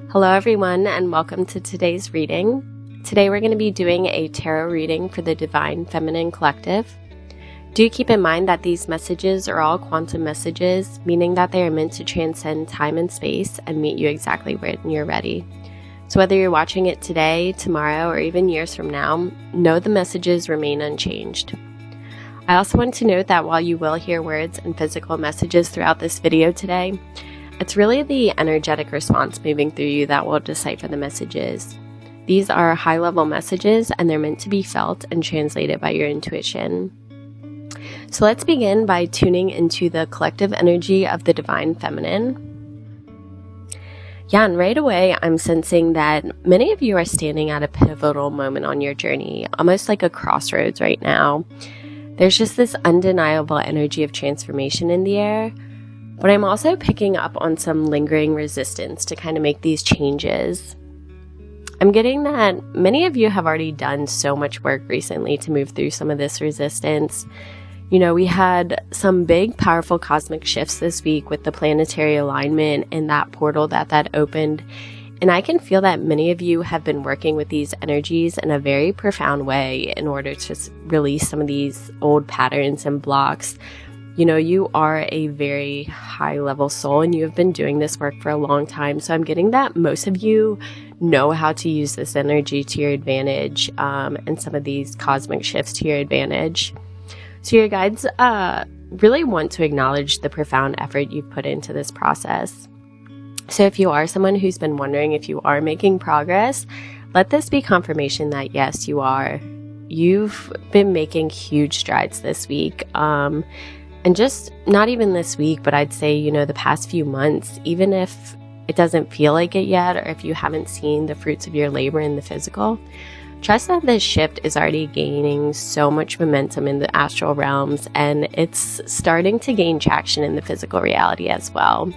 Hello everyone, and welcome to today's reading. Today we're going to be doing a tarot reading for the Divine Feminine Collective. Do keep in mind that these messages are all quantum messages, meaning that they are meant to transcend time and space and meet you exactly when you're ready. So whether you're watching it today, tomorrow, or even years from now, know the messages remain unchanged. I also want to note that while you will hear words and physical messages throughout this video today, it's really the energetic response moving through you that will decipher the messages. These are high-level messages, and they're meant to be felt and translated by your intuition. So let's begin by tuning into the collective energy of the Divine Feminine. Yeah, and right away, I'm sensing that many of you are standing at a pivotal moment on your journey, almost like a crossroads right now. There's just this undeniable energy of transformation in the air. But I'm also picking up on some lingering resistance to kind of make these changes. I'm getting that many of you have already done so much work recently to move through some of this resistance. You know, we had some big, powerful cosmic shifts this week with the planetary alignment and that portal that opened. And I can feel that many of you have been working with these energies in a very profound way in order to release some of these old patterns and blocks. You know, you are a very high-level soul, and you have been doing this work for a long time. So I'm getting that most of you know how to use this energy to your advantage, and some of these cosmic shifts to your advantage. So your guides really want to acknowledge the profound effort you've put into this process. So if you are someone who's been wondering if you are making progress, let this be confirmation that yes, you are. You've been making huge strides this week. And just not even this week, but I'd say, you know, the past few months, even if it doesn't feel like it yet, or if you haven't seen the fruits of your labor in the physical, trust that this shift is already gaining so much momentum in the astral realms, and it's starting to gain traction in the physical reality as well.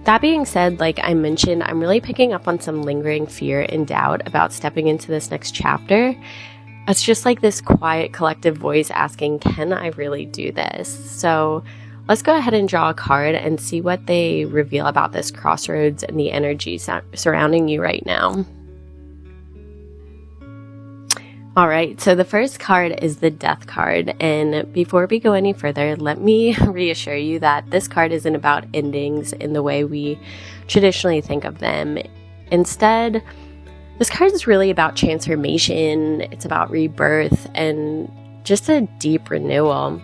That being said, like I mentioned, I'm really picking up on some lingering fear and doubt about stepping into this next chapter. It's just like this quiet collective voice asking, can I really do this? So let's go ahead and draw a card and see what they reveal about this crossroads and the energy surrounding you right now. All right, so the first card is the Death card. And before we go any further, let me reassure you that this card isn't about endings in the way we traditionally think of them. Instead, this card is really about transformation. It's about rebirth and just a deep renewal.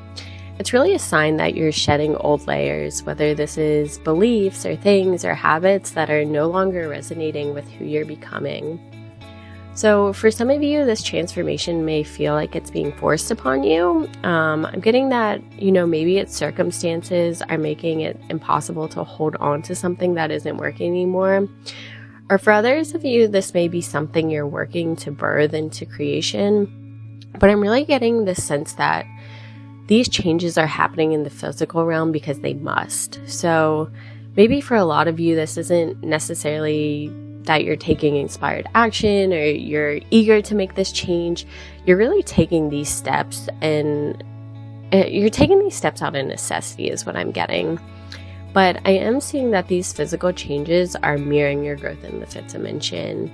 It's really a sign that you're shedding old layers, whether this is beliefs or things or habits that are no longer resonating with who you're becoming. So for some of you, this transformation may feel like it's being forced upon you. I'm getting that, you know, maybe its circumstances are making it impossible to hold on to something that isn't working anymore. Or for others of you, this may be something you're working to birth into creation. But I'm really getting this sense that these changes are happening in the physical realm because they must. So maybe for a lot of you, this isn't necessarily that you're taking inspired action or you're eager to make this change. You're really taking these steps, and you're taking these steps out of necessity is what I'm getting. But I am seeing that these physical changes are mirroring your growth in the fifth dimension.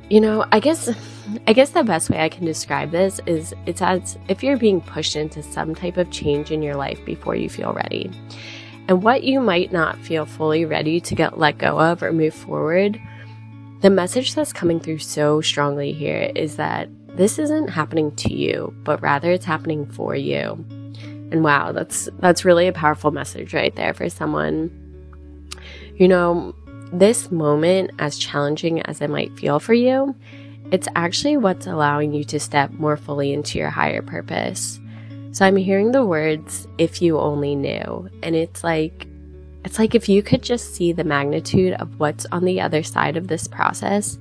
You know, I guess the best way I can describe this is it's as if you're being pushed into some type of change in your life before you feel ready. And what you might not feel fully ready to let go of or move forward, the message that's coming through so strongly here is that this isn't happening to you, but rather it's happening for you. And wow, that's really a powerful message right there for someone. You know, this moment, as challenging as it might feel for you, it's actually what's allowing you to step more fully into your higher purpose. So I'm hearing the words, if you only knew. And it's like if you could just see the magnitude of what's on the other side of this process,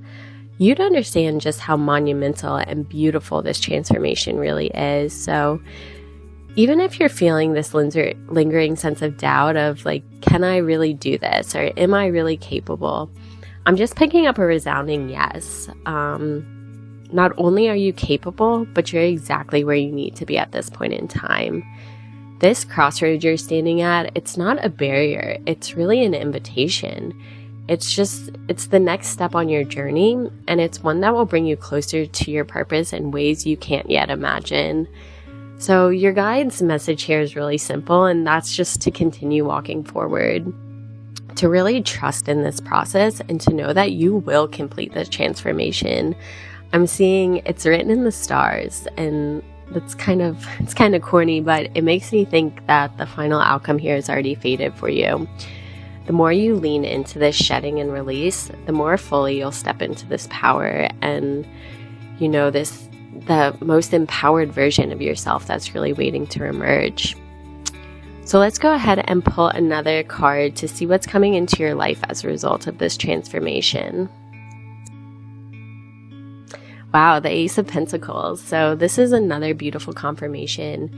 you'd understand just how monumental and beautiful this transformation really is. So even if you're feeling this lingering sense of doubt of like, can I really do this? Or am I really capable? I'm just picking up a resounding yes. Not only are you capable, but you're exactly where you need to be at this point in time. This crossroads you're standing at, it's not a barrier. It's really an invitation. It's the next step on your journey, and it's one that will bring you closer to your purpose in ways you can't yet imagine. So your guide's message here is really simple, and that's just to continue walking forward, to really trust in this process, and to know that you will complete this transformation. I'm seeing it's written in the stars, and it's kind of corny, but it makes me think that the final outcome here is already fated for you. The more you lean into this shedding and release, the more fully you'll step into this power and, the most empowered version of yourself that's really waiting to emerge. So let's go ahead and pull another card to see what's coming into your life as a result of this transformation. Wow, the Ace of Pentacles. So this is another beautiful confirmation.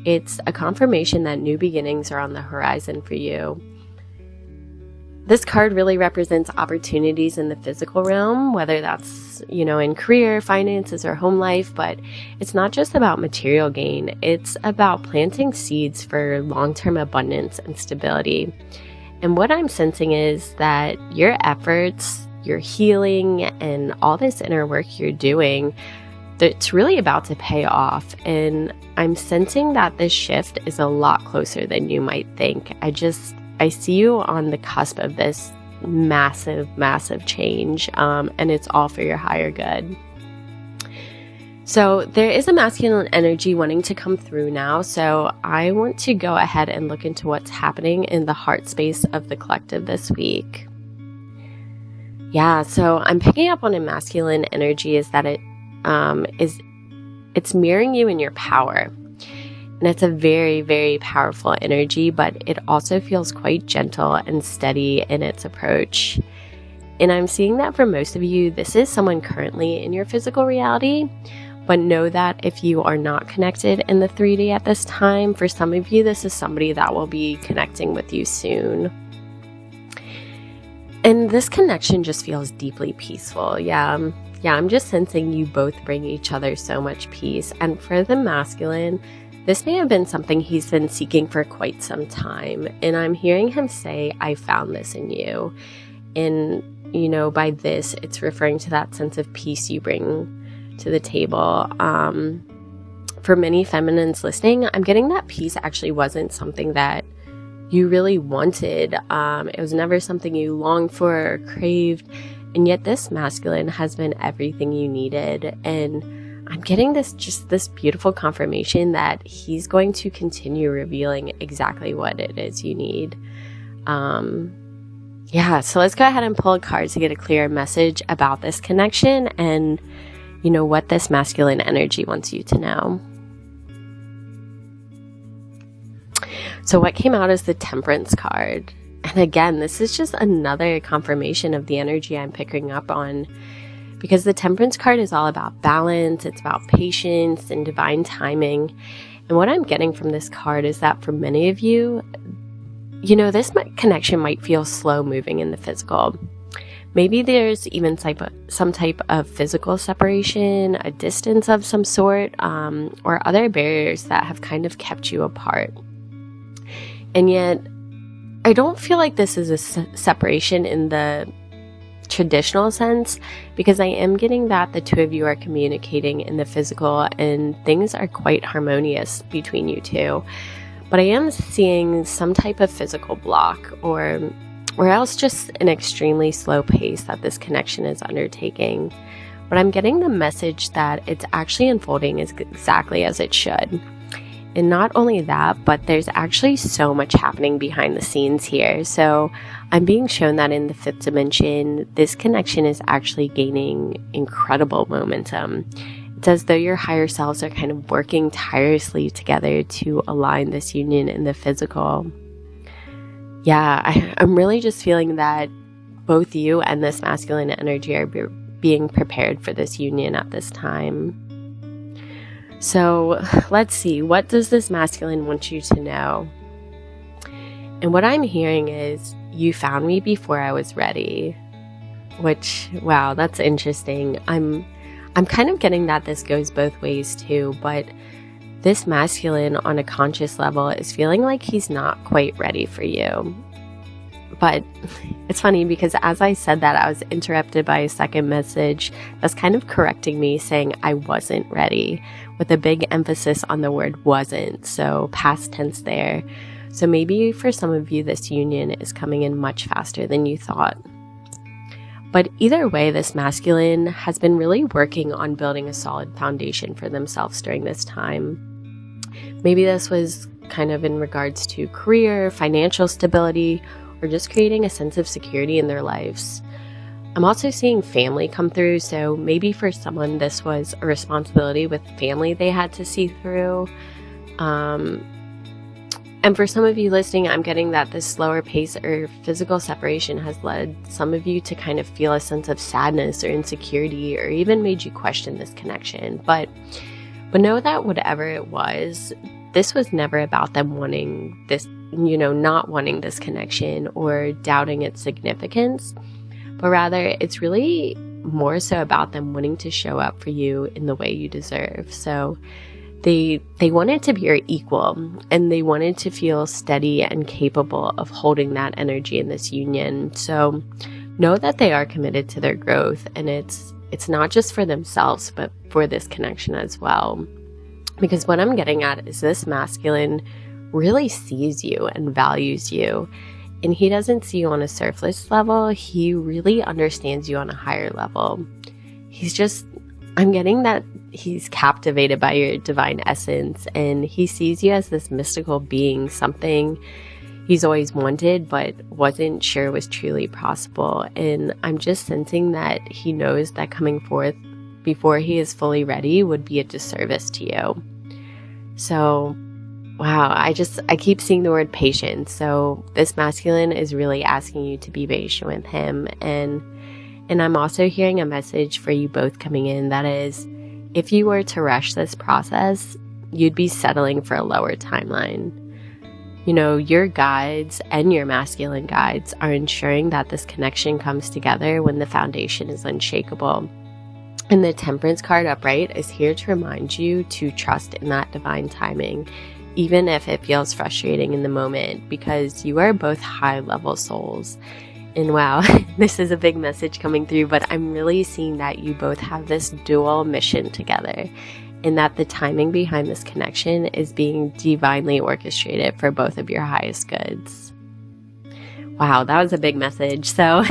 It's a confirmation that new beginnings are on the horizon for you. This card really represents opportunities in the physical realm, whether that's, in career, finances, or home life, but it's not just about material gain. It's about planting seeds for long-term abundance and stability. And what I'm sensing is that your efforts, your healing, and all this inner work you're doing, it's really about to pay off. And I'm sensing that this shift is a lot closer than you might think. I see you on the cusp of this massive, massive change, and it's all for your higher good. So there is a masculine energy wanting to come through now, so I want to go ahead and look into what's happening in the heart space of the collective this week. Yeah, so I'm picking up on a masculine energy is that it's mirroring you in your power. And it's a very, very powerful energy, but it also feels quite gentle and steady in its approach. And I'm seeing that for most of you, this is someone currently in your physical reality, but know that if you are not connected in the 3D at this time, for some of you, this is somebody that will be connecting with you soon. And this connection just feels deeply peaceful. Yeah, I'm just sensing you both bring each other so much peace. And for the masculine, this may have been something he's been seeking for quite some time. And I'm hearing him say, I found this in you. And, by this, it's referring to that sense of peace you bring to the table. For many feminines listening, I'm getting that peace actually wasn't something that you really wanted. It was never something you longed for or craved. And yet this masculine has been everything you needed. And I'm getting this beautiful confirmation that he's going to continue revealing exactly what it is you need. So let's go ahead and pull a card to get a clear message about this connection and, what this masculine energy wants you to know. So what came out is the Temperance card. And again, this is just another confirmation of the energy I'm picking up on. Because the Temperance card is all about balance, it's about patience and divine timing. And what I'm getting from this card is that for many of you, this connection might feel slow moving in the physical. Maybe there's even some type of physical separation, a distance of some sort, or other barriers that have kind of kept you apart. And yet, I don't feel like this is a separation in the traditional sense, because I am getting that the two of you are communicating in the physical and things are quite harmonious between you two. But I am seeing some type of physical block or else just an extremely slow pace that this connection is undertaking. But I'm getting the message that it's actually unfolding exactly as it should. And not only that, but there's actually so much happening behind the scenes here. So I'm being shown that in the fifth dimension, this connection is actually gaining incredible momentum. It's as though your higher selves are kind of working tirelessly together to align this union in the physical. Yeah, I'm really just feeling that both you and this masculine energy are being prepared for this union at this time. So let's see, what does this masculine want you to know? And what I'm hearing is, you found me before I was ready. Which, wow, that's interesting. I'm kind of getting that this goes both ways too, but this masculine on a conscious level is feeling like he's not quite ready for you. But it's funny because as I said that, I was interrupted by a second message that's kind of correcting me, saying I wasn't ready, with a big emphasis on the word wasn't. So past tense there. So maybe for some of you, this union is coming in much faster than you thought. But either way, this masculine has been really working on building a solid foundation for themselves during this time. Maybe this was kind of in regards to career, financial stability, or just creating a sense of security in their lives. I'm also seeing family come through, so maybe for someone this was a responsibility with family they had to see through. And for some of you listening, I'm getting that this slower pace or physical separation has led some of you to kind of feel a sense of sadness or insecurity, or even made you question this connection. But know that whatever it was, this was never about them wanting this, not wanting this connection or doubting its significance, but rather it's really more so about them wanting to show up for you in the way you deserve. So they wanted to be your equal, and they wanted to feel steady and capable of holding that energy in this union. So know that they are committed to their growth, and it's not just for themselves, but for this connection as well. Because what I'm getting at is this masculine really sees you and values you, and he doesn't see you on a surface level. He really understands you on a higher level. I'm getting that he's captivated by your divine essence, and he sees you as this mystical being, something he's always wanted but wasn't sure was truly possible. And I'm just sensing that he knows that coming forth before he is fully ready would be a disservice to you. So, wow, I keep seeing the word patience. So this masculine is really asking you to be patient with him. And I'm also hearing a message for you both coming in that is, if you were to rush this process, you'd be settling for a lower timeline. Your guides and your masculine guides are ensuring that this connection comes together when the foundation is unshakable. And the Temperance card upright is here to remind you to trust in that divine timing, even if it feels frustrating in the moment, because you are both high-level souls. And wow, this is a big message coming through, but I'm really seeing that you both have this dual mission together, and that the timing behind this connection is being divinely orchestrated for both of your highest goods. Wow, that was a big message. So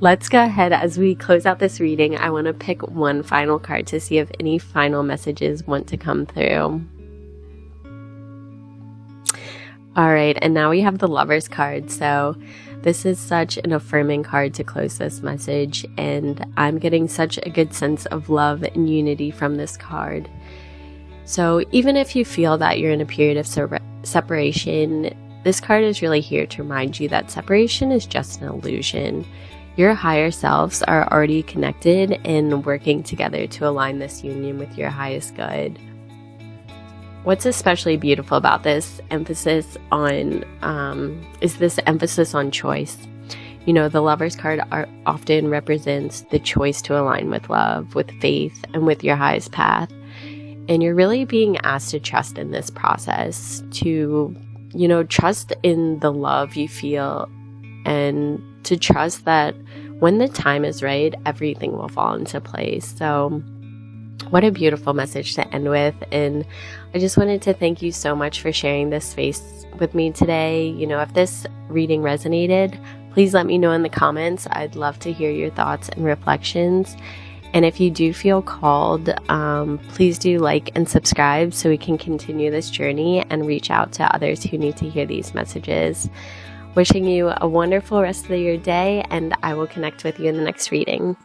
let's go ahead as we close out this reading. I want to pick one final card to see if any final messages want to come through. All right, and now we have the Lovers card. So this is such an affirming card to close this message, and I'm getting such a good sense of love and unity from this card. So even if you feel that you're in a period of separation, this card is really here to remind you that separation is just an illusion. Your higher selves are already connected and working together to align this union with your highest good. What's especially beautiful about this emphasis on choice. The Lovers card often represents the choice to align with love, with faith, and with your highest path. And you're really being asked to trust in this process, to, trust in the love you feel, and to trust that when the time is right, everything will fall into place. So what a beautiful message to end with. And I just wanted to thank you so much for sharing this space with me today. If this reading resonated, please let me know in the comments. I'd love to hear your thoughts and reflections. And if you do feel called, please do like and subscribe so we can continue this journey and reach out to others who need to hear these messages. Wishing you a wonderful rest of your day, and I will connect with you in the next reading.